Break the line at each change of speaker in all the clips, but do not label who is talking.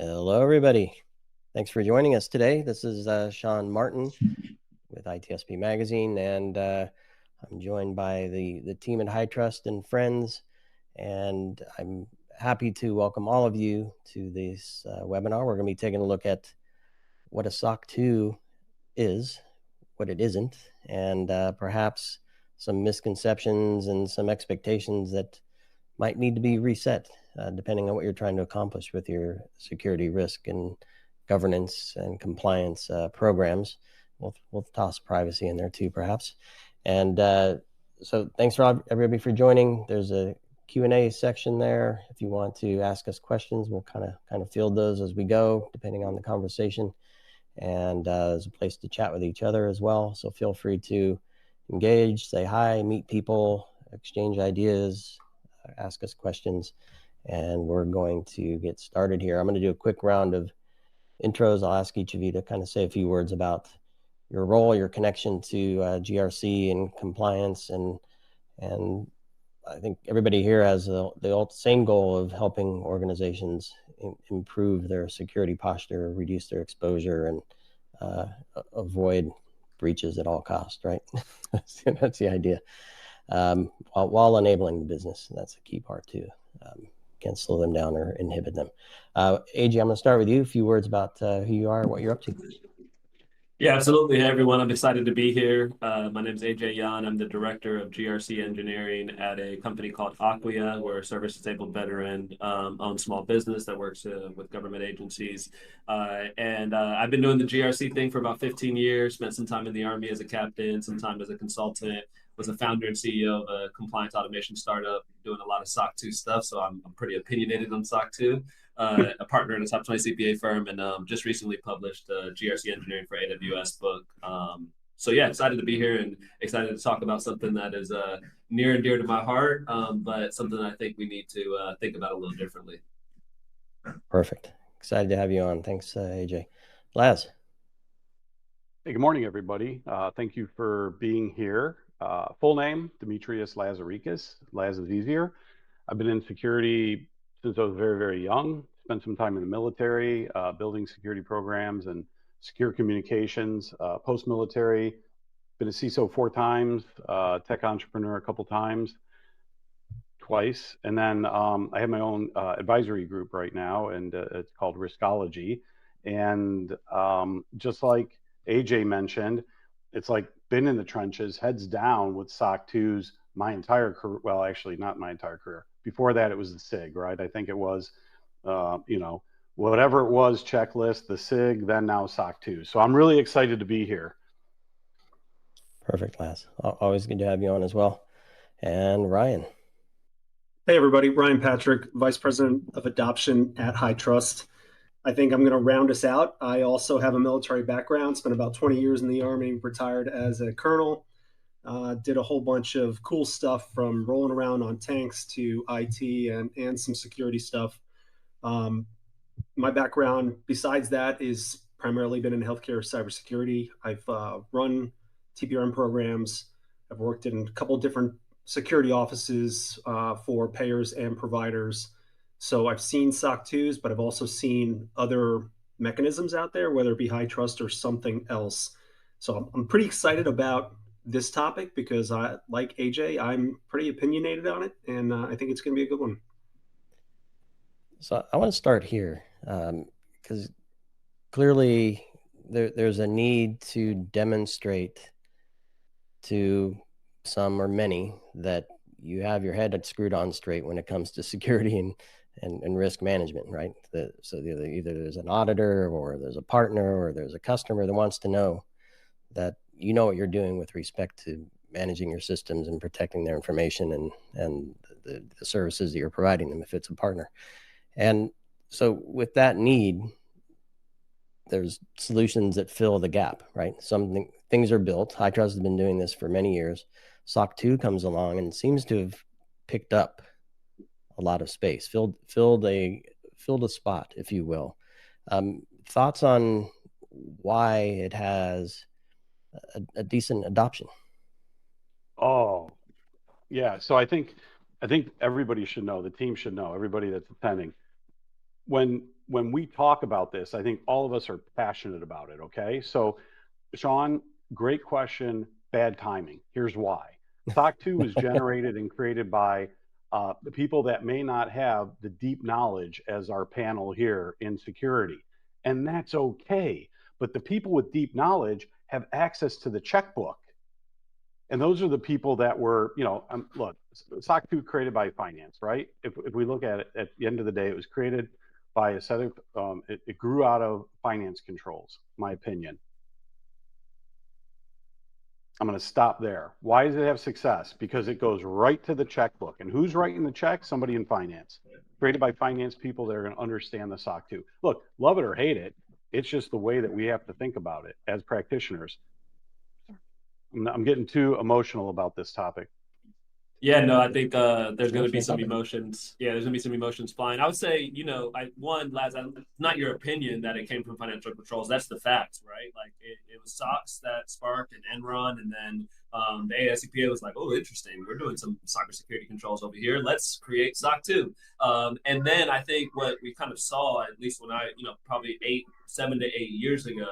Hello, everybody. Thanks for joining us today. This is Sean Martin with ITSPmagazine, and I'm joined by the team at High Trust and friends, and I'm happy to welcome all of you to this webinar. We're going to be taking a look at what a SOC 2 is, what it isn't, and perhaps some misconceptions and some expectations that might need to be reset depending on what you're trying to accomplish with your security risk and governance and compliance programs. We'll toss privacy in there too, perhaps. And so thanks for everybody for joining. There's a Q&A section there. If you want to ask us questions, we'll kind of field those as we go, depending on the conversation. And there's a place to chat with each other as well. So feel free to engage, say hi, meet people, exchange ideas, ask us questions, and we're going to get started here. I'm going to do a quick round of intros. I'll ask each of you to kind of say a few words about your role, your connection to GRC and compliance, and I think everybody here has the same goal of helping organizations improve their security posture, reduce their exposure, and avoid breaches at all costs, right? That's the idea. While enabling the business. That's a key part too. Can't slow them down or inhibit them. AJ, I'm going to start with you. A few words about who you are, what you're up to.
Yeah, absolutely. Hey, everyone. I'm excited to be here. My name is AJ Yawn. I'm the director of GRC engineering at a company called Acquia. We're a service-disabled veteran-owned small business that works with government agencies. I've been doing the GRC thing for about 15 years, spent some time in the Army as a captain, some time as a consultant, was a founder and CEO of a compliance automation startup doing a lot of SOC 2 stuff. So I'm pretty opinionated on SOC 2. A partner in a top 20 CPA firm, and just recently published a GRC Engineering for AWS book. So yeah, excited to be here and excited to talk about something that is near and dear to my heart, but something I think we need to think about a little differently.
Perfect. Excited to have you on. Thanks, AJ. Laz.
Hey, good morning, everybody. Thank you for being here. Full name, Demetrius Lazarikis. Laz is easier. I've been in security since I was very, very young. Spent some time in the military, building security programs and secure communications. Post-military, been a CISO 4 times, tech entrepreneur a couple times, twice. And then I have my own advisory group right now, and it's called Riskology. And just like AJ mentioned, it's like been in the trenches, heads down with SOC 2s my entire career. Well, actually, not my entire career. Before that, it was the SIG, right? I think it was, whatever it was, checklist, the SIG, then now SOC 2. So I'm really excited to be here.
Perfect, Laz. Always good to have you on as well. And Ryan.
Hey, everybody. Ryan Patrick, Vice President of Adoption at High Trust. I think I'm going to round us out. I also have a military background, spent about 20 years in the Army, retired as a colonel, did a whole bunch of cool stuff from rolling around on tanks to IT and some security stuff. My background besides that is primarily been in healthcare cybersecurity. I've run TPRM programs. I've worked in a couple different security offices for payers and providers. So I've seen SOC 2s, but I've also seen other mechanisms out there, whether it be High Trust or something else. So I'm pretty excited about this topic because like AJ, I'm pretty opinionated on it, and I think it's going to be a good one.
So I want to start here because clearly there's a need to demonstrate to some or many that you have your head screwed on straight when it comes to security and risk management, right? So either there's an auditor or there's a partner or there's a customer that wants to know that you know what you're doing with respect to managing your systems and protecting their information and the services that you're providing them if it's a partner. And so with that need, there's solutions that fill the gap, right? Things are built. High Trust has been doing this for many years. SOC 2 comes along and seems to have picked up a lot of space, filled a spot, if you will. Thoughts on why it has a decent adoption?
Oh, yeah. So I think everybody should know, the team should know, everybody that's attending. When when we talk about this, I think all of us are passionate about it. Okay. So, Sean, great question. Bad timing. Here's why. SOC 2 was generated and created by the people that may not have the deep knowledge as our panel here in security. And that's okay. But the people with deep knowledge have access to the checkbook. And those are the people that were, look, SOC 2 created by finance, right? If we look at it, at the end of the day, it was created by a set of, it grew out of finance controls, my opinion. I'm going to stop there. Why does it have success? Because it goes right to the checkbook. And who's writing the check? Somebody in finance. Created by finance people that are going to understand the SOC 2. Look, love it or hate it, it's just the way that we have to think about it as practitioners. I'm getting too emotional about this topic.
Yeah, no, I think there's going to be some emotions. Yeah, there's going to be some emotions flying. I would say, Laz, not your opinion that it came from financial controls. That's the facts, right? Like it was SOX that sparked and Enron, and then the AICPA was like, oh, interesting. We're doing some cybersecurity controls over here. Let's create SOC 2. And then I think what we kind of saw, at least when I, probably 7 to 8 years ago,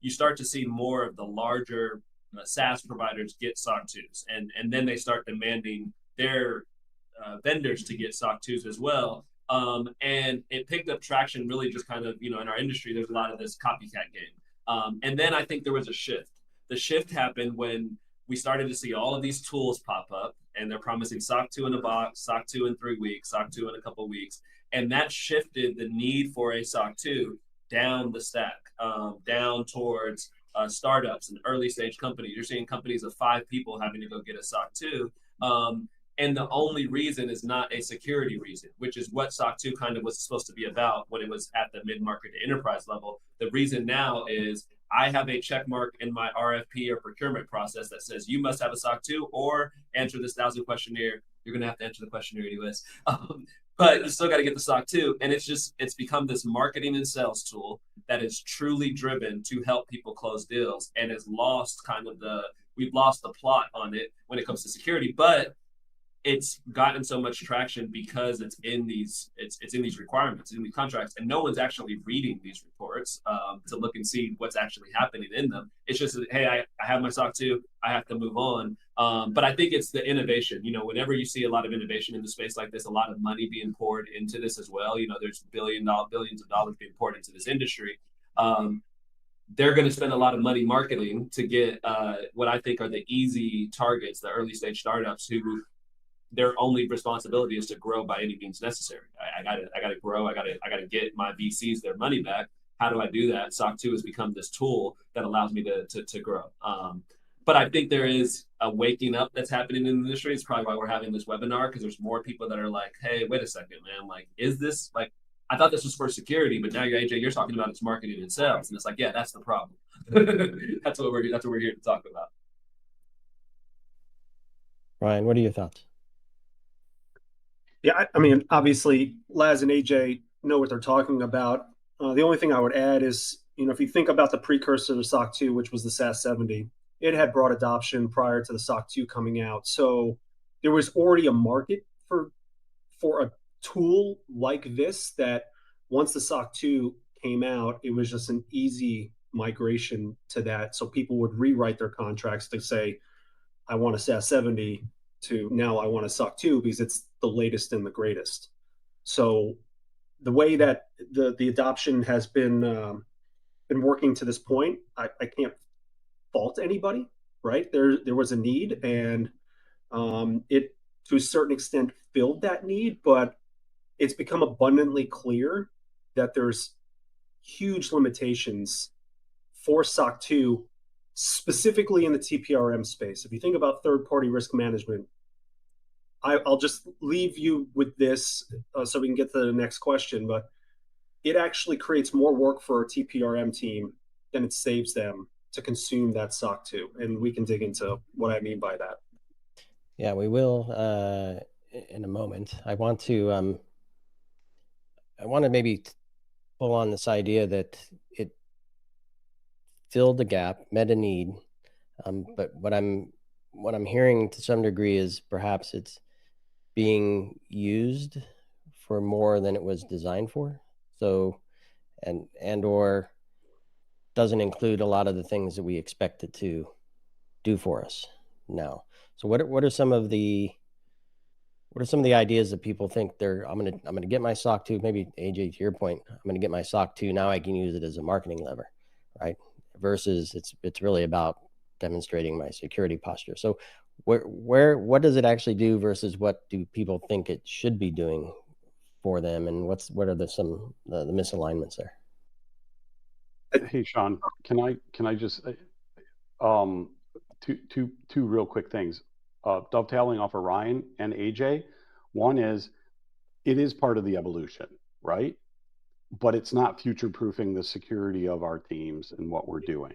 you start to see more of the larger SaaS providers get SOC 2s, and then they start demanding their vendors to get SOC 2s as well. And it picked up traction really just kind of, in our industry, there's a lot of this copycat game. And then I think there was a shift. The shift happened when we started to see all of these tools pop up, and they're promising SOC 2 in a box, SOC 2 in 3 weeks, SOC 2 in a couple of weeks. And that shifted the need for a SOC 2 down the stack, down towards startups and early stage companies. You're seeing companies of 5 people having to go get a SOC 2. And the only reason is not a security reason, which is what SOC 2 kind of was supposed to be about when it was at the mid-market to enterprise level. The reason now is I have a check mark in my RFP or procurement process that says you must have a SOC 2 or answer this 1,000 questionnaire. You're going to have to answer the questionnaire anyways. But you still got to get the SOC 2. And it's become this marketing and sales tool that is truly driven to help people close deals, and has lost we've lost the plot on it when it comes to security. But it's gotten so much traction because it's in these requirements, in these contracts, and no one's actually reading these reports to look and see what's actually happening in them. It's just, hey, I have my SOC 2, I have to move on. But I think it's the innovation. Whenever you see a lot of innovation in the space like this, a lot of money being poured into this as well. There's billions of dollars being poured into this industry. They're going to spend a lot of money marketing to get what I think are the easy targets, the early stage startups who their only responsibility is to grow by any means necessary. I gotta grow. I gotta get my VCs their money back. How do I do that? SOC 2 has become this tool that allows me to grow. But I think there is a waking up that's happening in the industry. It's probably why we're having this webinar, because there's more people that are like, hey, wait a second, man. Like, is this like, I thought this was for security, but now you're talking about it's marketing and sales. And it's like, yeah, that's the problem. That's what we're here to talk about.
Ryan, what are your thoughts?
Yeah, I mean, obviously, Laz and AJ know what they're talking about. The only thing I would add is, if you think about the precursor to SOC 2, which was the SAS 70, it had broad adoption prior to the SOC 2 coming out. So there was already a market for a tool like this that once the SOC 2 came out, it was just an easy migration to that. So people would rewrite their contracts to say, I want a SAS 70 to now I want a SOC 2 because it's the latest and the greatest. So the way that the adoption has been working to this point, I can't fault anybody, right? There was a need, and it to a certain extent filled that need, but it's become abundantly clear that there's huge limitations for SOC 2, specifically in the TPRM space. If you think about third-party risk management, I'll just leave you with this so we can get to the next question, but it actually creates more work for a TPRM team than it saves them to consume that SOC 2. And we can dig into what I mean by that.
Yeah, we will in a moment. I want to maybe pull on this idea that it filled the gap, met a need. But what I'm hearing to some degree is perhaps it's being used for more than it was designed for. So and or doesn't include a lot of the things that we expect it to do for us now. So what are some of the ideas that people think I'm gonna get my SOC 2, maybe AJ, to your point, I'm gonna get my SOC 2, now I can use it as a marketing lever, right? Versus it's really about demonstrating my security posture. So what does it actually do versus what do people think it should be doing for them, and what are the misalignments there?
Hey, Sean, can I just two real quick things, dovetailing off of Ryan and AJ. One is, it is part of the evolution, right? But it's not future-proofing the security of our teams and what we're doing,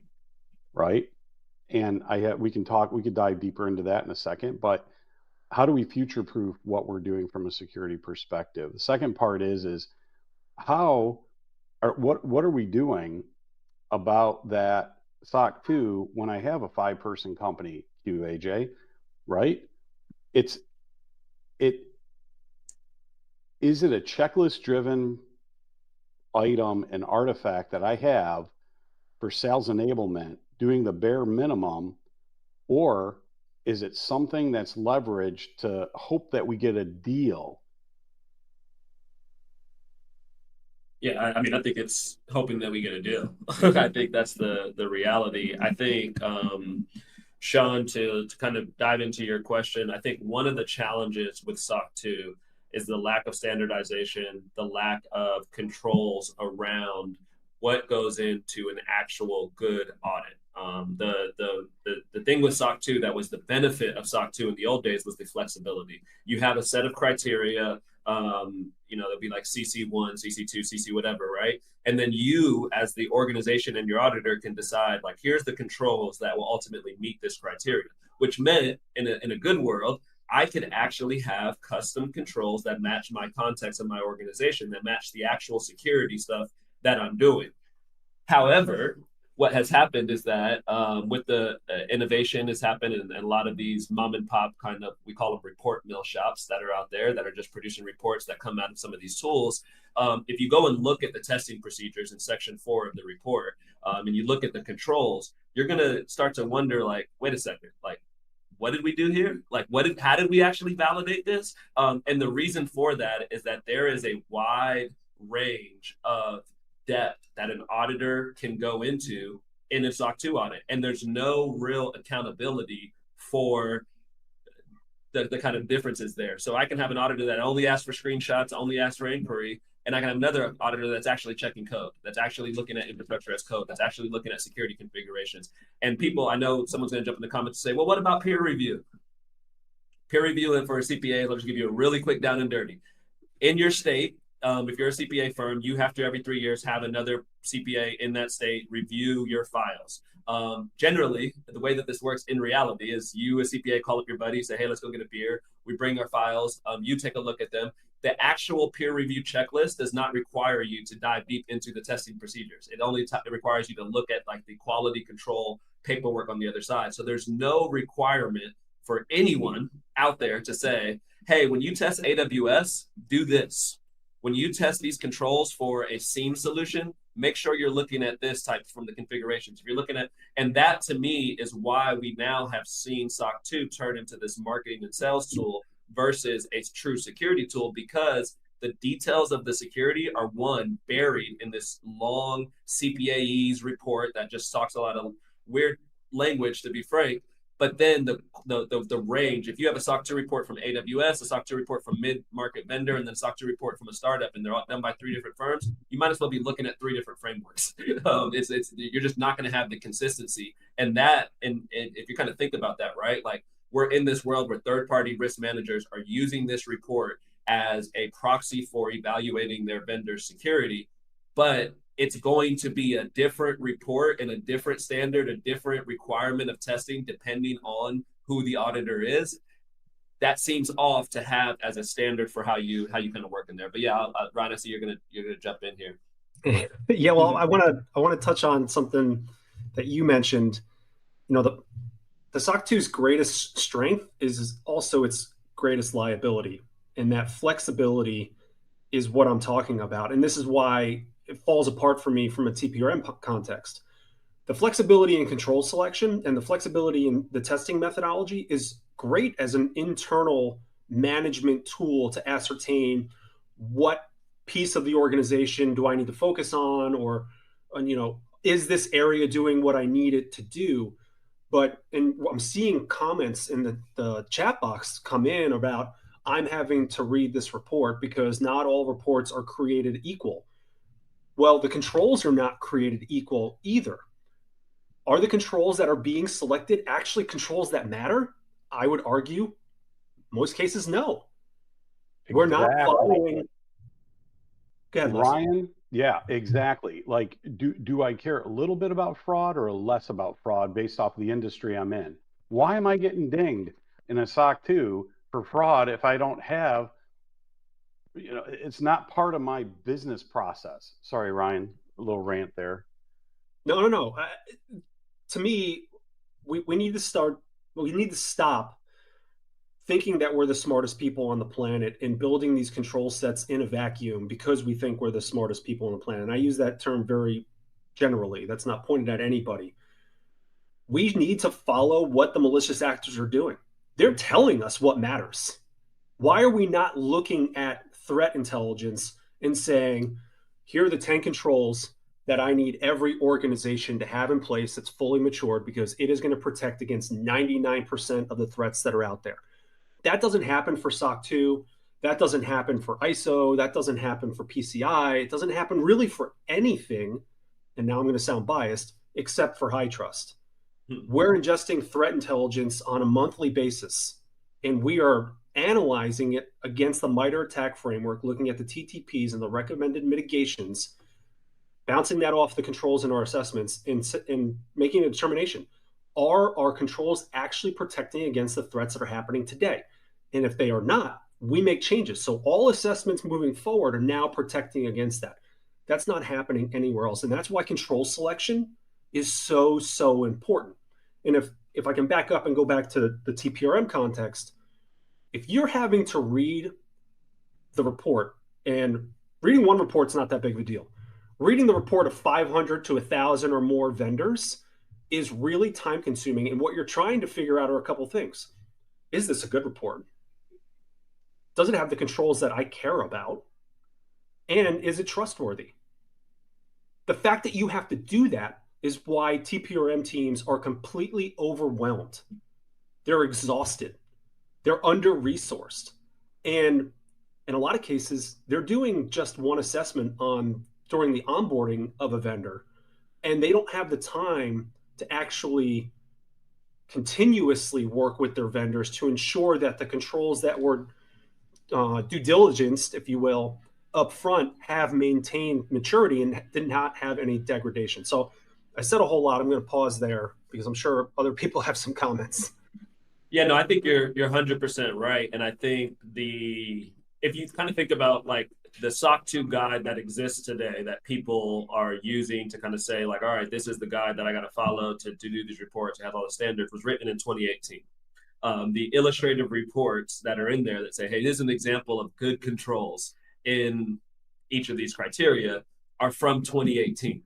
right? And we could dive deeper into that in a second, but how do we future-proof what we're doing from a security perspective? The second part is what are we doing about that SOC 2 when I have a 5-person company, QAJ, right? Is it a checklist driven item and artifact that I have for sales enablement doing the bare minimum, or is it something that's leveraged to hope that we get a deal?
Yeah, I mean, I think it's hoping that we get a deal. I think that's the reality. I think, Sean, to kind of dive into your question, I think one of the challenges with SOC 2 is the lack of standardization, the lack of controls around what goes into an actual good audit. The thing with SOC 2 that was the benefit of SOC 2 in the old days was the flexibility. You have a set of criteria, there'll be like CC1, CC2, CC whatever, right? And then you, as the organization and your auditor, can decide, like, here's the controls that will ultimately meet this criteria, which meant in a good world, I could actually have custom controls that match my context of my organization, that match the actual security stuff that I'm doing. However, what has happened is that with the innovation has happened, and a lot of these mom and pop kind of, we call them report mill shops that are out there that are just producing reports that come out of some of these tools. If you go and look at the testing procedures in section 4 of the report, and you look at the controls, you're going to start to wonder, like, wait a second, like, what did we do here? Like, how did we actually validate this? And the reason for that is that there is a wide range of depth that an auditor can go into in a SOC 2 audit. And there's no real accountability for the kind of differences there. So I can have an auditor that only asks for screenshots, only asks for inquiry, and I can have another auditor that's actually checking code, that's actually looking at infrastructure as code, that's actually looking at security configurations. And people, I know someone's going to jump in the comments and say, well, what about peer review? Peer review for a CPA, let's just give you a really quick down and dirty. In your state, if you're a CPA firm, you have to every 3 years have another CPA in that state review your files. Generally, the way that this works in reality is you, a CPA, call up your buddy, say, hey, let's go get a beer. We bring our files. You take a look at them. The actual peer review checklist does not require you to dive deep into the testing procedures. It only it requires you to look at, like, the quality control paperwork on the other side. So there's no requirement for anyone out there to say, hey, when you test AWS, do this. When you test these controls for a SIEM solution, make sure you're looking at this type from the configurations. If you're looking at, and that to me is why we now have seen SOC 2 turn into this marketing and sales tool versus a true security tool, because the details of the security are, one, buried in this long CPAE's report that just talks a lot of weird language, to be frank. But then the range, if you have a SOC 2 report from AWS, a SOC 2 report from mid-market vendor, and then a SOC 2 report from a startup, and they're all done by 3 different firms, you might as well be looking at 3 different frameworks. You're just not going to have the consistency. And if you kind of think about that, right? Like, we're in this world where third-party risk managers are using this report as a proxy for evaluating their vendor's security, but it's going to be a different report and a different standard, a different requirement of testing depending on who the auditor is. That seems off to have as a standard for how you kind of work in there. But yeah, Ryan, I see you're gonna jump in here.
Yeah, well, I want to touch on something that you mentioned. You know, the SOC 2's greatest strength is also its greatest liability, and that flexibility is what I'm talking about. And this is why it falls apart for me from a TPRM context. The flexibility in control selection and the flexibility in the testing methodology is great as an internal management tool to ascertain what piece of the organization do I need to focus on, or, is this area doing what I need it to do? But I'm seeing comments in the chat box come in about, I'm having to read this report because not all reports are created equal. Well, the controls are not created equal either. Are the controls that are being selected actually controls that matter? I would argue most cases, no. We're not following. Go ahead, Les.
Ryan, yeah, exactly. Like, do I care a little bit about fraud or less about fraud based off of the industry I'm in? Why am I getting dinged in a SOC 2 for fraud if I don't have, it's not part of my business process? Sorry, Ryan, a little rant there.
No. To me, we need to stop thinking that we're the smartest people on the planet and building these control sets in a vacuum because we think we're the smartest people on the planet. And I use that term very generally. That's not pointed at anybody. We need to follow what the malicious actors are doing. They're telling us what matters. Why are we not looking at threat intelligence and saying, here are the 10 controls that I need every organization to have in place that's fully matured because it is going to protect against 99% of the threats that are out there? That doesn't happen for SOC 2. That doesn't happen for ISO. That doesn't happen for PCI. It doesn't happen really for anything, and now I'm going to sound biased, except for HITRUST. We're ingesting threat intelligence on a monthly basis, and we are analyzing it against the MITRE ATT&CK framework, looking at the TTPs and the recommended mitigations, bouncing that off the controls in our assessments, and making a determination. Are our controls actually protecting against the threats that are happening today? And if they are not, we make changes. So all assessments moving forward are now protecting against that. That's not happening anywhere else. And that's why control selection is so important. And if I can back up and go back to the TPRM context, if you're having to read the report, and reading one report's not that big of a deal. Reading the report of 500 to 1,000 or more vendors is really time consuming. And what you're trying to figure out are a couple things. Is this a good report? Does it have the controls that I care about? And is it trustworthy? The fact that you have to do that is why TPRM teams are completely overwhelmed. They're exhausted. They're under-resourced. And in a lot of cases, they're doing just one assessment during the onboarding of a vendor, and they don't have the time to actually continuously work with their vendors to ensure that the controls that were due diligence, if you will, up front have maintained maturity and did not have any degradation. So I said a whole lot. I'm going to pause there because I'm sure other people have some comments.
Yeah, no, I think you're 100% right. And I think if you kind of think about like the SOC 2 guide that exists today that people are using to kind of say like, all right, this is the guide that I got to follow to do these reports, to have all the standards, was written in 2018. The illustrative reports that are in there that say, hey, here's an example of good controls in each of these criteria are from 2018.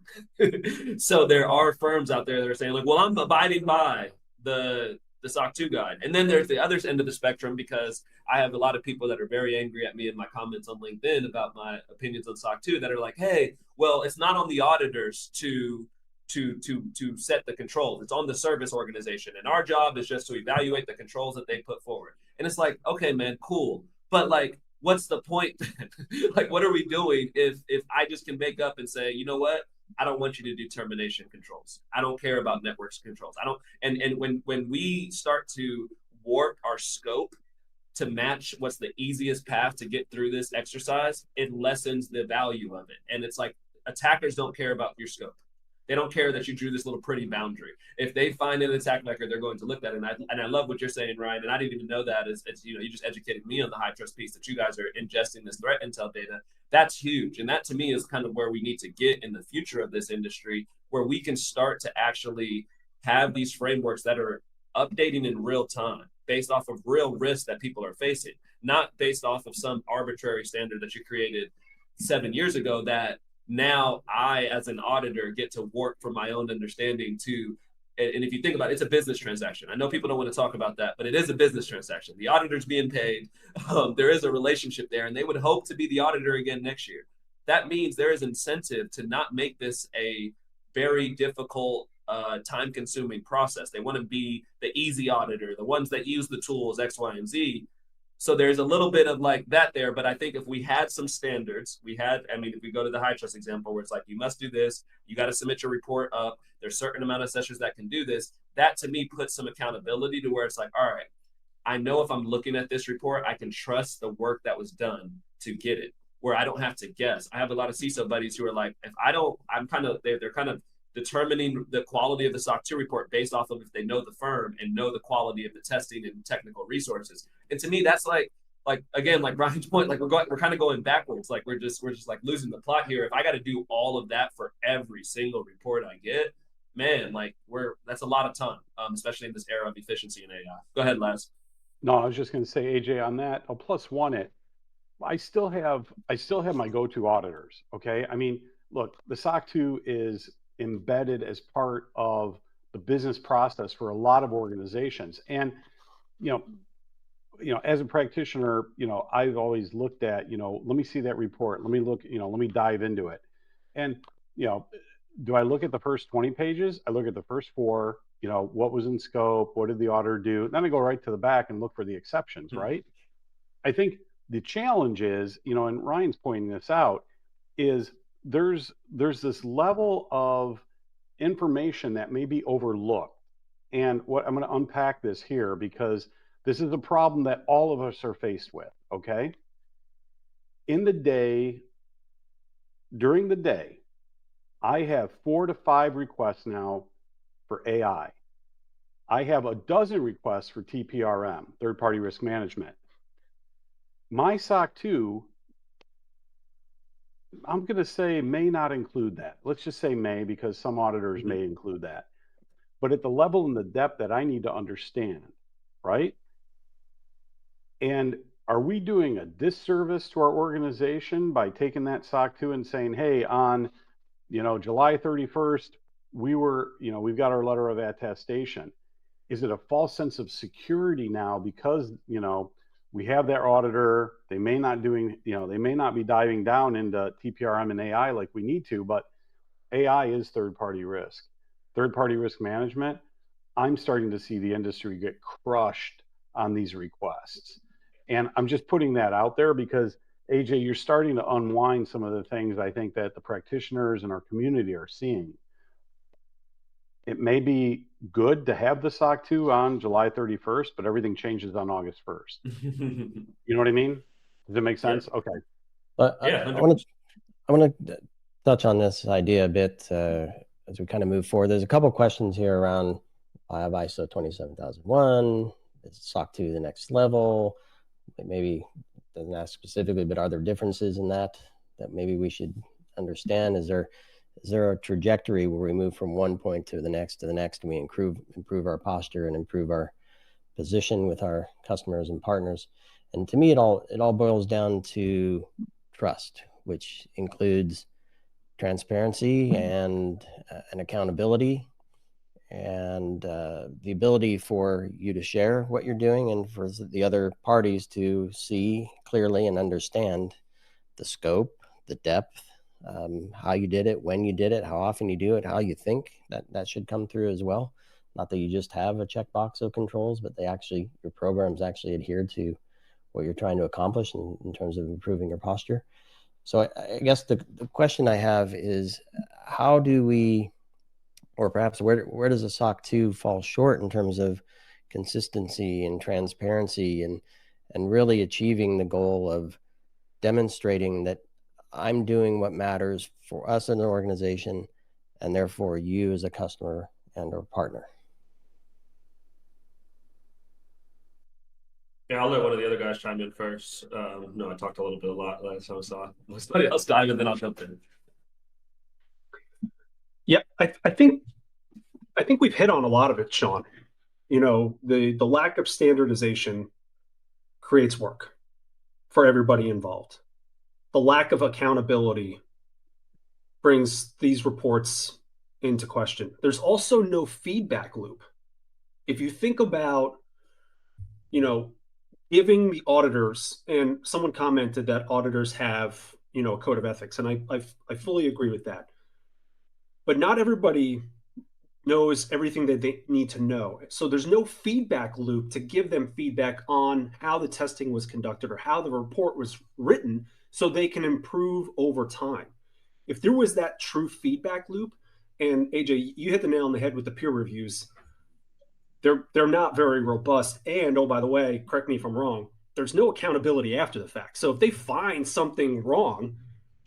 So there are firms out there that are saying like, well, I'm abiding by the SOC 2 guide. And then there's the other end of the spectrum, because I have a lot of people that are very angry at me in my comments on LinkedIn about my opinions on SOC 2 that are like, hey, well, it's not on the auditors to set the controls. It's on the service organization. And our job is just to evaluate the controls that they put forward. And it's like, okay, man, cool. But like, what's the point? Like, what are we doing if I just can make up and say, you know what? I don't want you to do termination controls. I don't care about networks controls. I don't. And when we start to warp our scope to match what's the easiest path to get through this exercise, it lessens the value of it. And it's like, attackers don't care about your scope. They don't care that you drew this little pretty boundary. If they find an attack vector, they're going to look at it. And I love what you're saying, Ryan. And I didn't even know that. It's you just educated me on the HITRUST piece, that you guys are ingesting this threat intel data. That's huge. And that to me is kind of where we need to get in the future of this industry, where we can start to actually have these frameworks that are updating in real time based off of real risks that people are facing, not based off of some arbitrary standard that you created 7 years ago that now I, as an auditor, get to work from my own understanding to, and if you think about it, it's a business transaction. I know people don't want to talk about that, but it is a business transaction. The auditor's being paid. There is a relationship there, and they would hope to be the auditor again next year. That means there is incentive to not make this a very difficult, time-consuming process. They want to be the easy auditor, the ones that use the tools X, Y, and Z. So there's a little bit of like that there, but I think if we had some standards, if we go to the high trust example where it's like, you must do this, you got to submit your report up, there's a certain amount of sessions that can do this, that to me puts some accountability to where it's like, all right, I know if I'm looking at this report, I can trust the work that was done to get it, where I don't have to guess. I have a lot of CISO buddies who are like, if I don't, they're kind of determining the quality of the SOC 2 report based off of if they know the firm and know the quality of the testing and technical resources. And to me, that's like again, like Brian's point, like we're kind of going backwards. Like we're just like losing the plot here. If I got to do all of that for every single report I get, man, like that's a lot of time, especially in this era of efficiency and AI. Go ahead, Laz.
No, I was just going to say, AJ, on that, I'll plus one it. I still have my go-to auditors. Okay, I mean, look, the SOC 2 is embedded as part of the business process for a lot of organizations, and as a practitioner, I've always looked at, let me see that report, let me look, let me dive into it, and do I look at the first 20 pages? I look at the first 4. What was in scope? What did the auditor do? Then I go right to the back and look for the exceptions, right? I think the challenge is, and Ryan's pointing this out, is there's this level of information that may be overlooked. And what I'm going to unpack this here, because this is a problem that all of us are faced with, okay? During the day, I have 4 to 5 requests now for AI. I have a dozen requests for TPRM, third-party risk management. My SOC 2, I'm going to say, may not include that. Let's just say may, because some auditors may include that. But at the level and the depth that I need to understand, right? And are we doing a disservice to our organization by taking that SOC 2 and saying, hey, on July 31st, we've got our letter of attestation. Is it a false sense of security now because, we have that auditor, they may not be diving down into TPRM and AI like we need to, but AI is third-party risk. Third-party risk management, I'm starting to see the industry get crushed on these requests. And I'm just putting that out there because, AJ, you're starting to unwind some of the things I think that the practitioners in our community are seeing. It may be good to have the SOC 2 on July 31st, but everything changes on August 1st. You know what I mean? Does it make sense? Yeah. Okay.
But yeah, I want to touch on this idea a bit as we kind of move forward. There's a couple of questions here around I have ISO 27001. Is SOC 2 the next level? Maybe doesn't ask specifically, but are there differences in that maybe we should understand? Is there a trajectory where we move from one point to the next, and we improve our posture and improve our position with our customers and partners? And to me, it all boils down to trust, which includes transparency and accountability, and the ability for you to share what you're doing and for the other parties to see clearly and understand the scope, the depth, how you did it, when you did it, how often you do it, how you think. That should come through as well. Not that you just have a checkbox of controls, but your programs actually adhere to what you're trying to accomplish in terms of improving your posture. So I guess the question I have is, how do we, or perhaps where does a SOC 2 fall short in terms of consistency and transparency and really achieving the goal of demonstrating that I'm doing what matters for us as an organization, and therefore you as a customer and or partner?
Yeah, I'll let one of the other guys chime in first. No, I talked a lot last time I saw somebody else dive in, then I'll jump in.
Yeah, I think we've hit on a lot of it, Sean. The lack of standardization creates work for everybody involved. The lack of accountability brings these reports into question. There's also no feedback loop. If you think about, giving the auditors, and someone commented that auditors have, a code of ethics, and I fully agree with that. But not everybody knows everything that they need to know. So there's no feedback loop to give them feedback on how the testing was conducted or how the report was written so they can improve over time. If there was that true feedback loop, and AJ, you hit the nail on the head with the peer reviews, they're not very robust. And oh, by the way, correct me if I'm wrong, there's no accountability after the fact. So if they find something wrong,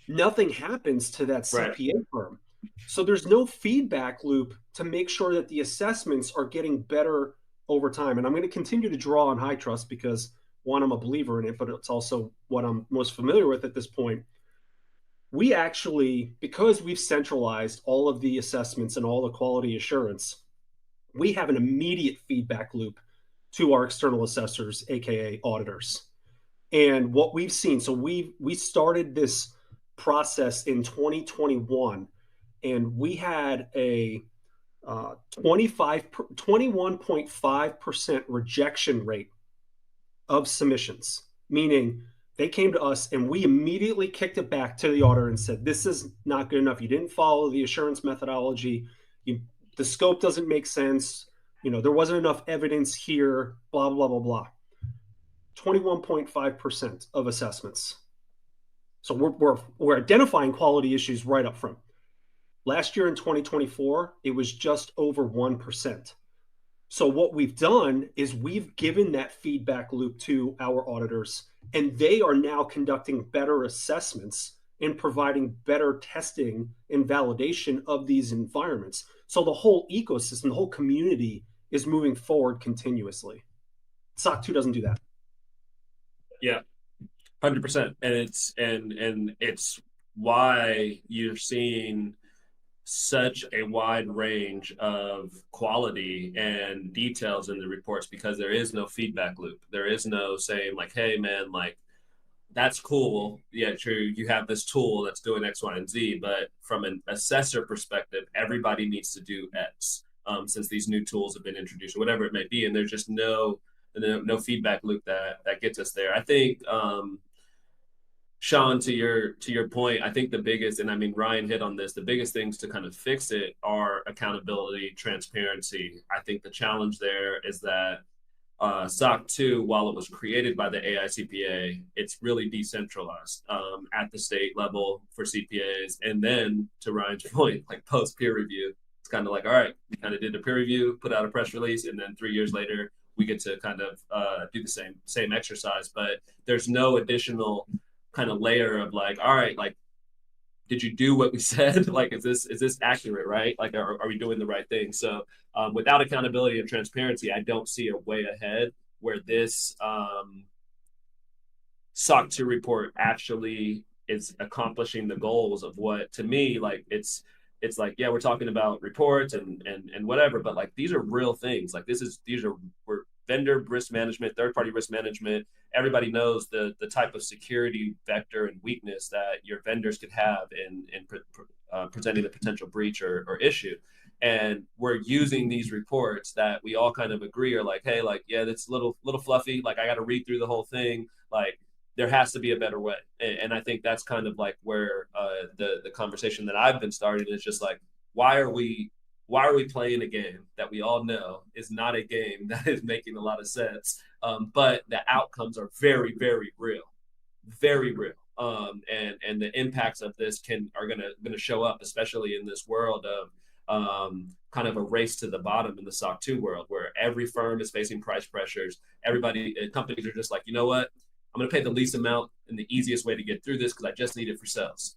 nothing happens to that CPA firm. So there's no feedback loop to make sure that the assessments are getting better over time. And I'm going to continue to draw on HITRUST because, one, I'm a believer in it, but it's also what I'm most familiar with at this point. We actually, because we've centralized all of the assessments and all the quality assurance, we have an immediate feedback loop to our external assessors, aka auditors. And what we've seen, so we started this process in 2021, and we had a 21.5% rejection rate of submissions, meaning they came to us and we immediately kicked it back to the auditor and said, this is not good enough. You didn't follow the assurance methodology. The scope doesn't make sense. There wasn't enough evidence here, blah, blah, blah, blah. 21.5% of assessments. So we're identifying quality issues right up front. Last year in 2024, it was just over 1%. So what we've done is we've given that feedback loop to our auditors, and they are now conducting better assessments and providing better testing and validation of these environments. So the whole ecosystem, the whole community is moving forward continuously. SOC 2 doesn't do that.
Yeah, 100%. And it's why you're seeing such a wide range of quality and details in the reports, because there is no feedback loop. There is no saying like, hey man, like that's cool. Yeah, true. You have this tool that's doing X, Y, and Z, but from an assessor perspective, everybody needs to do X since these new tools have been introduced or whatever it may be. And there's just no feedback loop that gets us there. I think, Sean, to your point, I think the biggest, and I mean, Ryan hit on this, the biggest things to kind of fix it are accountability, transparency. I think the challenge there is that SOC 2, while it was created by the AICPA, it's really decentralized at the state level for CPAs. And then to Ryan's point, like post peer review, it's kind of like, all right, we kind of did the peer review, put out a press release, and then 3 years later, we get to kind of do the same exercise. But there's no additional kind of layer of like, all right, like, did you do what we said? Like, is this accurate, right? Like, are we doing the right thing? So without accountability and transparency, I don't see a way ahead where this SOC 2 report actually is accomplishing the goals of what, to me, like it's like, yeah, we're talking about reports and whatever, but like these are real things. Like we're vendor risk management, third-party risk management. Everybody knows the type of security vector and weakness that your vendors could have in presenting a potential breach or issue. And we're using these reports that we all kind of agree are like, hey, like, yeah, that's a little fluffy. Like, I got to read through the whole thing. Like, there has to be a better way. And I think that's kind of like where the conversation that I've been starting is just like, why are we playing a game that we all know is not a game that is making a lot of sense, but the outcomes are very, very real, very real, and the impacts of this are gonna show up, especially in this world of kind of a race to the bottom in the SOC 2 world, where every firm is facing price pressures. Companies are just like, you know what? I'm going to pay the least amount and the easiest way to get through this because I just need it for sales.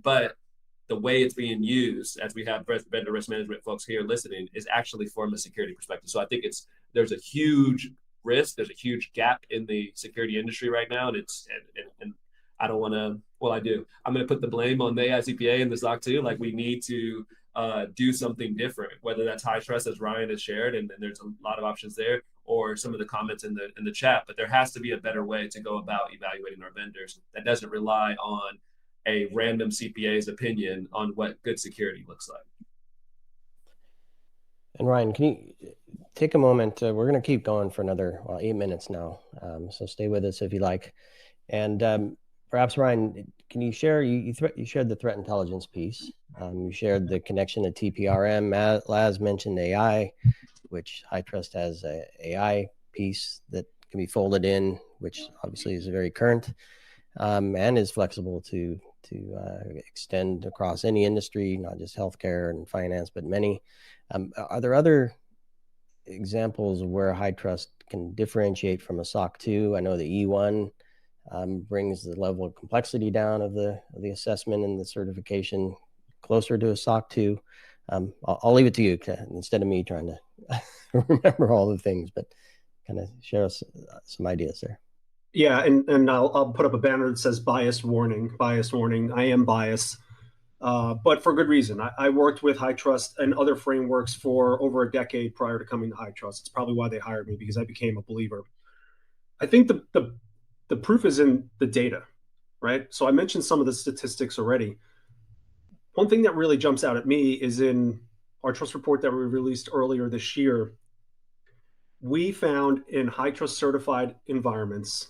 But the way it's being used, as we have vendor risk management folks here listening, is actually from a security perspective. So I think there's a huge risk, there's a huge gap in the security industry right now, and I don't want to. Well, I do. I'm going to put the blame on the AICPA and the SOC 2. Like, we need to do something different, whether that's HITRUST, as Ryan has shared, and there's a lot of options there, or some of the comments in the chat. But there has to be a better way to go about evaluating our vendors that doesn't rely on a random CPA's opinion on what good security looks like.
And Ryan, can you take a moment? We're going to keep going for another 8 minutes now, so stay with us if you like. And perhaps, Ryan, can you share? You shared the threat intelligence piece. You shared the connection to TPRM. Laz mentioned AI, which HITRUST has a AI piece that can be folded in, which obviously is very current and is flexible to extend across any industry, not just healthcare and finance, but many. Are there other examples where HITRUST can differentiate from a SOC 2? I know the E1 brings the level of complexity down of the assessment and the certification closer to a SOC 2. I'll leave it to you instead of me trying to remember all the things, but kind of share us some ideas there.
Yeah, and I'll put up a banner that says biased warning. I am biased, but for good reason. I worked with HITRUST and other frameworks for over a decade prior to coming to HITRUST. It's probably why they hired me, because I became a believer. I think the proof is in the data, right? So I mentioned some of the statistics already. One thing that really jumps out at me is in our trust report that we released earlier this year. We found in HITRUST certified environments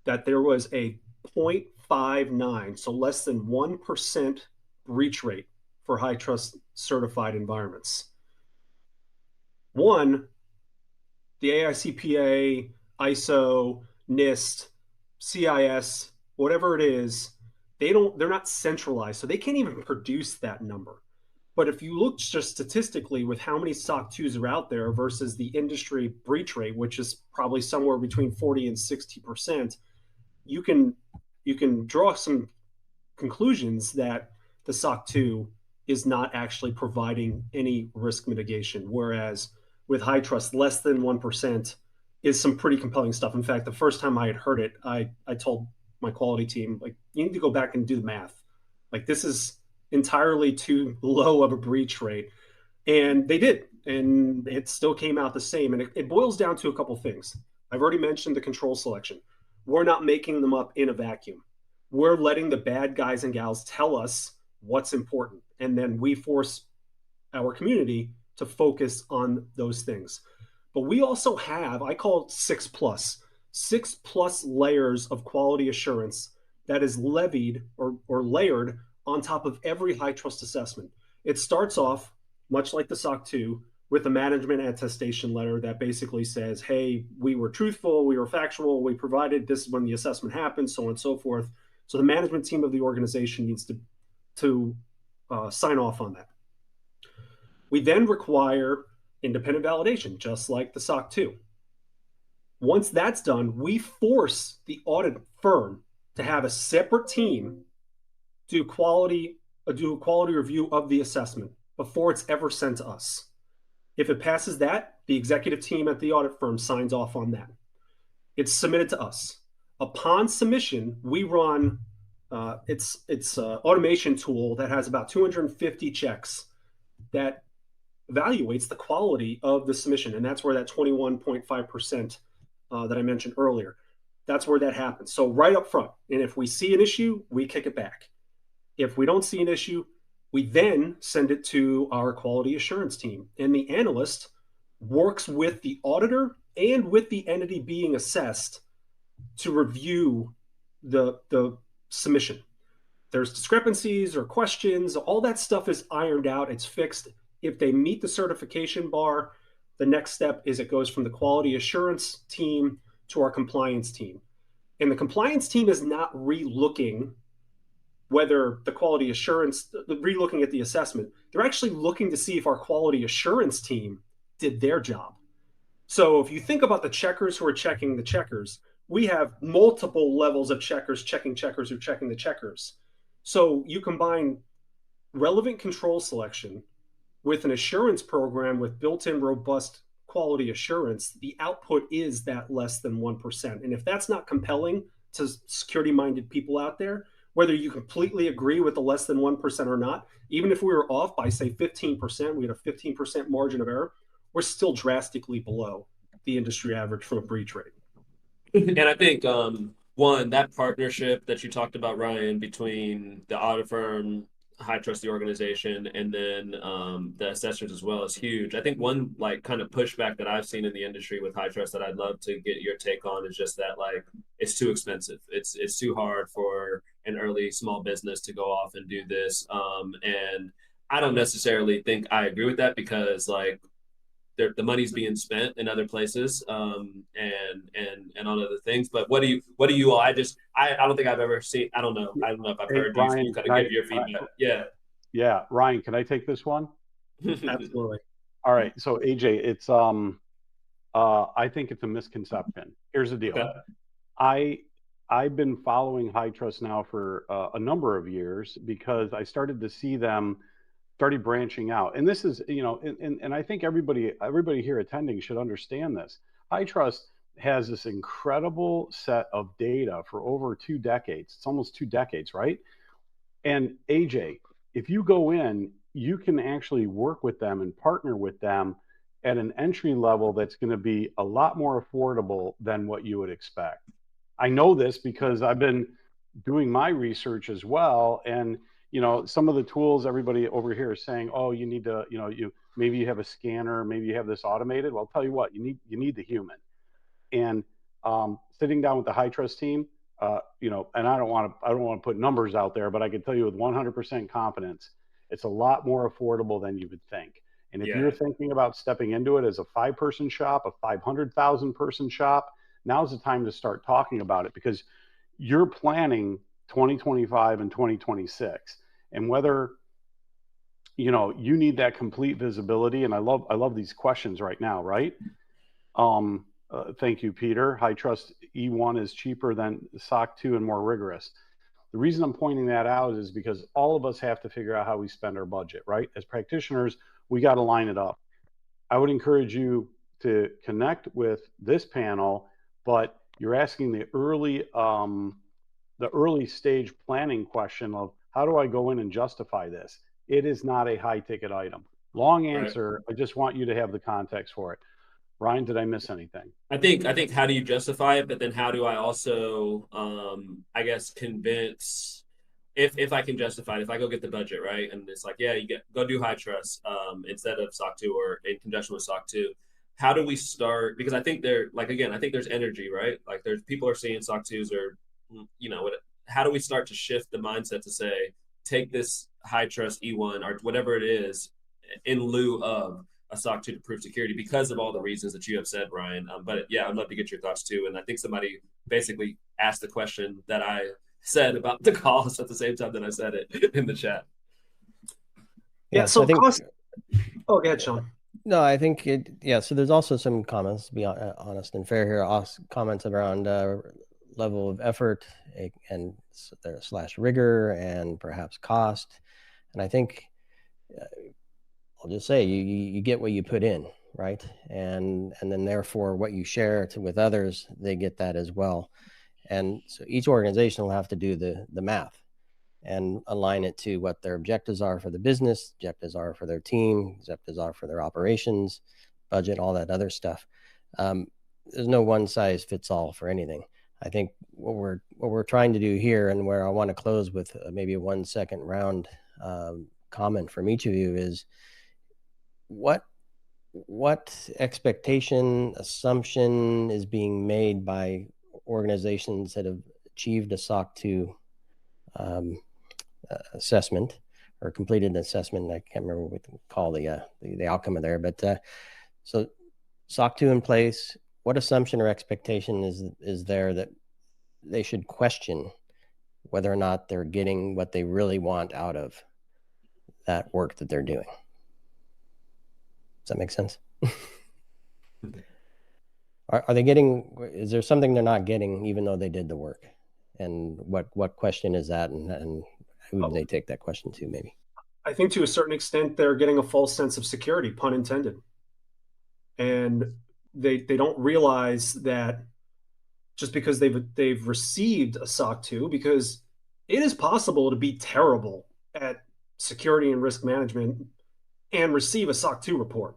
that there was a 0.59, so less than 1% breach rate for HITRUST certified environments. One, the AICPA, ISO, NIST, CIS, whatever it is, they're not centralized, so they can't even produce that number. But if you look just statistically with how many SOC 2s are out there versus the industry breach rate, which is probably somewhere between 40 and 60%, you can draw some conclusions that the SOC 2 is not actually providing any risk mitigation, whereas with HITRUST, less than 1% is some pretty compelling stuff. In fact, the first time I had heard it, I told my quality team, like, you need to go back and do the math. Like, this is entirely too low of a breach rate. And they did, and it still came out the same. And it boils down to a couple things. I've already mentioned the control selection. We're not making them up in a vacuum. We're letting the bad guys and gals tell us what's important. And then we force our community to focus on those things. But we also have, I call it 6+ layers of quality assurance that is levied or layered on top of every HITRUST assessment. It starts off, much like the SOC 2, with a management attestation letter that basically says, hey, we were truthful, we were factual, we provided this when the assessment happened, so on and so forth. So the management team of the organization needs to sign off on that. We then require independent validation, just like the SOC 2. Once that's done, we force the audit firm to have a separate team do a quality review of the assessment before it's ever sent to us. If it passes that, the executive team at the audit firm signs off on that. It's submitted to us. Upon submission, we run it's an automation tool that has about 250 checks that evaluates the quality of the submission, and that's where that 21.5% that I mentioned earlier, that's where that happens. So right up front, and if we see an issue, we kick it back. If we don't see an issue, we then send it to our quality assurance team, and the analyst works with the auditor and with the entity being assessed to review the submission. There's discrepancies or questions, all that stuff is ironed out, it's fixed. If they meet the certification bar, the next step is it goes from the quality assurance team to our compliance team. And the compliance team is not re-looking whether the quality assurance, re-looking at the assessment. They're actually looking to see if our quality assurance team did their job. So if you think about the checkers who are checking the checkers, we have multiple levels of checkers checking checkers who are checking the checkers. So you combine relevant control selection with an assurance program with built-in robust quality assurance, the output is that less than 1%. And if that's not compelling to security-minded people out there, whether you completely agree with the less than 1% or not, even if we were off by, say, 15%, we had a 15% margin of error, we're still drastically below the industry average from a breach rate.
And I think one, that partnership that you talked about, Ryan, between the audit firm, high trust the organization, and then the assessors as well is huge. I think one like kind of pushback that I've seen in the industry with high trust that I'd love to get your take on is just that like it's too expensive. It's too hard for an early small business to go off and do this. And I don't necessarily think I agree with that because like the money's being spent in other places and on other things. But what do you all? I don't think I've ever seen. I don't know if I've
Hey,
heard
Ryan,
you kind of give your feedback. Yeah.
Yeah, Ryan, can I take this one?
Absolutely.
All right. So AJ, it's I think it's a misconception. Here's the deal.
Okay.
I've been following High Trust now for a number of years because I started to see them started branching out. And this is, and I think everybody here attending should understand this. High Trust has this incredible set of data for over 2 decades. It's almost 2 decades, right? And AJ, if you go in, you can actually work with them and partner with them at an entry level that's going to be a lot more affordable than what you would expect. I know this because I've been doing my research as well. And, some of the tools everybody over here is saying, oh, you need to, maybe you have a scanner, maybe you have this automated. Well, I'll tell you what, you need the human. And sitting down with the High Trust team, and I don't want to put numbers out there, but I can tell you with 100% confidence, it's a lot more affordable than you would think. And if you're thinking about stepping into it as a 5-person shop, a 500,000 person shop, now's the time to start talking about it because you're planning 2025 and 2026. And whether you need that complete visibility, and I love these questions right now, right? Thank you, Peter. High Trust E1 is cheaper than SOC 2 and more rigorous. The reason I'm pointing that out is because all of us have to figure out how we spend our budget, right? As practitioners, we got to line it up. I would encourage you to connect with this panel, but you're asking the early stage planning question of how do I go in and justify this? It is not a high ticket item. Long answer. Right. I just want you to have the context for it. Ryan, did I miss anything?
I think how do you justify it, but then how do I also I guess convince if I can justify it, if I go get the budget, right? And it's like, yeah, go do high trust instead of SOC 2 or in conjunction with SOC 2. How do we start? Because I think I think there's energy, right? Like there's people are seeing SOC 2s or how do we start to shift the mindset to say, take this high trust E1 or whatever it is in lieu of a SOC 2 to prove security because of all the reasons that you have said, Ryan. But yeah, I'd love to get your thoughts too. And I think somebody basically asked the question that I said about the calls at the same time that I said it in the chat.
Yeah. So I think, oh, go ahead, Sean.
No, I think so there's also some comments, to be honest and fair here, comments around level of effort and / rigor and perhaps cost. And I think I'll just say you get what you put in, right? And then therefore what you share with others, they get that as well. And so each organization will have to do the math and align it to what their objectives are for the business, objectives are for their team, objectives are for their operations, budget, all that other stuff. There's no one size fits all for anything. I think what we're trying to do here, and where I want to close with maybe a 1 second round comment from each of you, is what expectation, assumption is being made by organizations that have achieved a SOC 2 assessment or completed an assessment. I can't remember what we call the outcome of there, but so SOC 2 in place. What assumption or expectation is there that they should question whether or not they're getting what they really want out of that work that they're doing? Does that make sense? Are they getting? Is there something they're not getting, even though they did the work? And what question is that? And who do they take that question to? Maybe.
I think to a certain extent they're getting a false sense of security, pun intended, and they don't realize that just because they've received a SOC 2, because it is possible to be terrible at security and risk management and receive a SOC 2 report,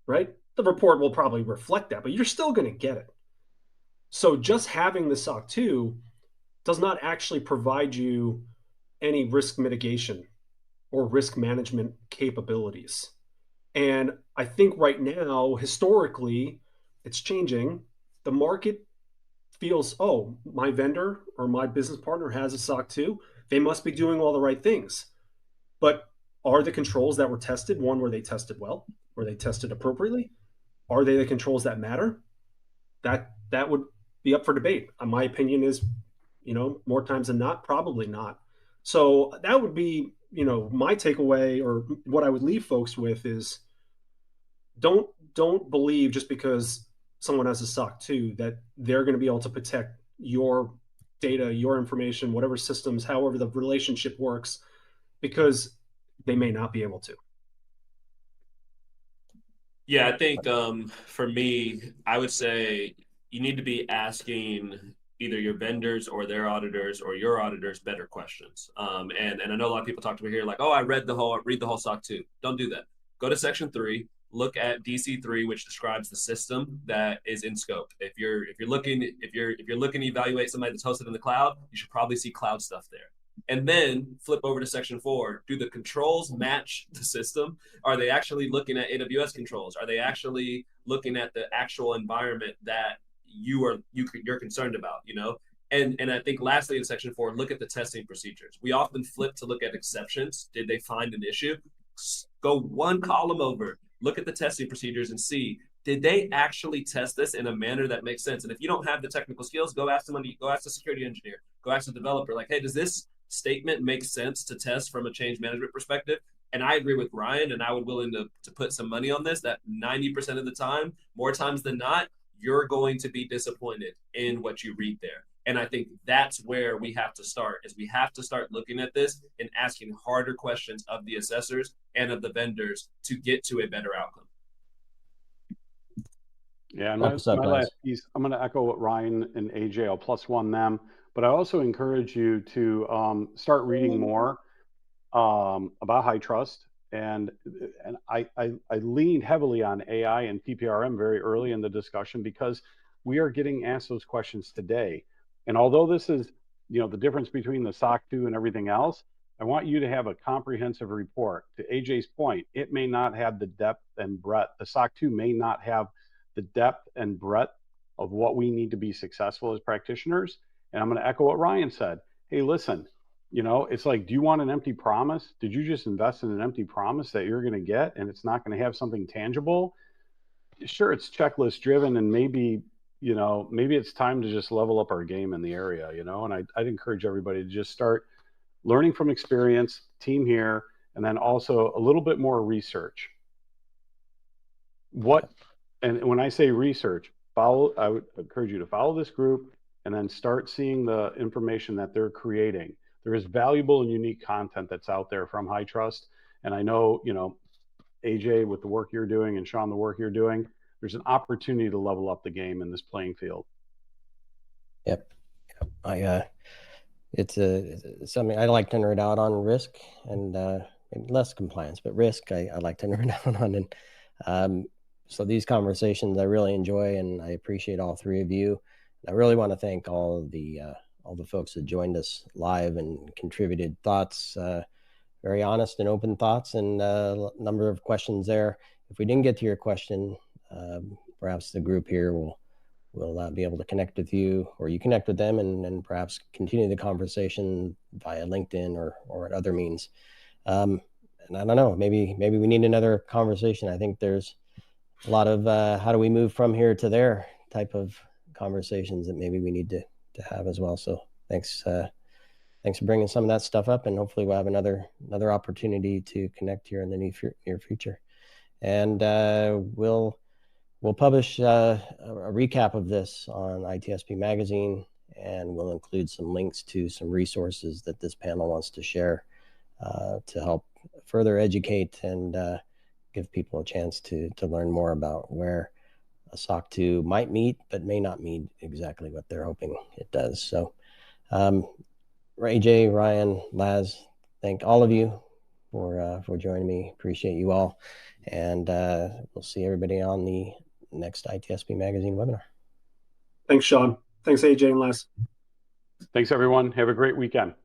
right? The report will probably reflect that, but you're still going to get it. So just having the SOC 2 does not actually provide you any risk mitigation or risk management capabilities. And I think right now, historically, it's changing. The market feels, oh, my vendor or my business partner has a SOC 2. They must be doing all the right things. But are the controls that were tested, one, were they tested well? Were they tested appropriately? Are they the controls that matter? That would be up for debate. My opinion is, more times than not, probably not. So that would be, my takeaway, or what I would leave folks with is, don't believe just because someone has a SOC 2 that they're going to be able to protect your data, your information, whatever systems, however the relationship works, because they may not be able to.
Yeah, I think for me, I would say you need to be asking either your vendors or their auditors or your auditors better questions. And I know a lot of people talk to me here like, oh, I read the whole SOC 2. Don't do that. Go to section 3, look at DC 3, which describes the system that is in scope. If you're looking to evaluate somebody that's hosted in the cloud, you should probably see cloud stuff there. And then flip over to section 4. Do the controls match the system? Are they actually looking at AWS controls? Are they actually looking at the actual environment that you're concerned about? And I think lastly in section 4, look at the testing procedures. We often flip to look at exceptions. Did they find an issue? Go one column over, look at the testing procedures and see, did they actually test this in a manner that makes sense? And if you don't have the technical skills, go ask somebody, go ask the security engineer, go ask the developer, like, hey, does this statement make sense to test from a change management perspective? And I agree with Ryan, and I would willing to put some money on this, that 90% of the time, more times than not, you're going to be disappointed in what you read there. And I think that's where we have to start, is we have to start looking at this and asking harder questions of the assessors and of the vendors to get to a better outcome.
Yeah, and my last piece, I'm going to echo what Ryan and AJ, I'll +1 them, but I also encourage you to start reading more about HITRUST. And I leaned heavily on AI and TPRM very early in the discussion because we are getting asked those questions today. And although this is, the difference between the SOC 2 and everything else, I want you to have a comprehensive report. To AJ's point, it may not have the depth and breadth. The SOC 2 may not have the depth and breadth of what we need to be successful as practitioners. And I'm going to echo what Ryan said. Hey, listen, it's like, do you want an empty promise? Did you just invest in an empty promise that you're going to get and it's not going to have something tangible? Sure, it's checklist driven, and maybe it's time to just level up our game in the area, and I'd encourage everybody to just start learning from experience, team here, and then also a little bit more research. And when I say research, I would encourage you to follow this group and then start seeing the information that they're creating. There is valuable and unique content that's out there from HITRUST. And I know, AJ, with the work you're doing, and Sean, the work you're doing, there's an opportunity to level up the game in this playing field.
Yep. It's something I like to nerd out on, risk and less compliance, but risk I like to nerd out on. And so these conversations I really enjoy, and I appreciate all three of you. I really want to thank all the folks that joined us live and contributed thoughts, very honest and open thoughts, and a number of questions there. If we didn't get to your question, perhaps the group here will be able to connect with you, or you connect with them, and perhaps continue the conversation via LinkedIn or at other means. And I don't know, maybe we need another conversation. I think there's a lot of how do we move from here to there type of conversations that maybe we need to have as well. So thanks for bringing some of that stuff up, and hopefully we'll have another opportunity to connect here in the near future. And we'll publish a recap of this on ITSPmagazine, and we'll include some links to some resources that this panel wants to share to help further educate and give people a chance to learn more about where a SOC 2 might meet, but may not meet exactly what they're hoping it does. So AJ, Ryan, Laz, thank all of you for joining me. Appreciate you all. And we'll see everybody on the next ITSP Magazine webinar.
Thanks, Sean. Thanks, AJ and Les.
Thanks, everyone. Have a great weekend.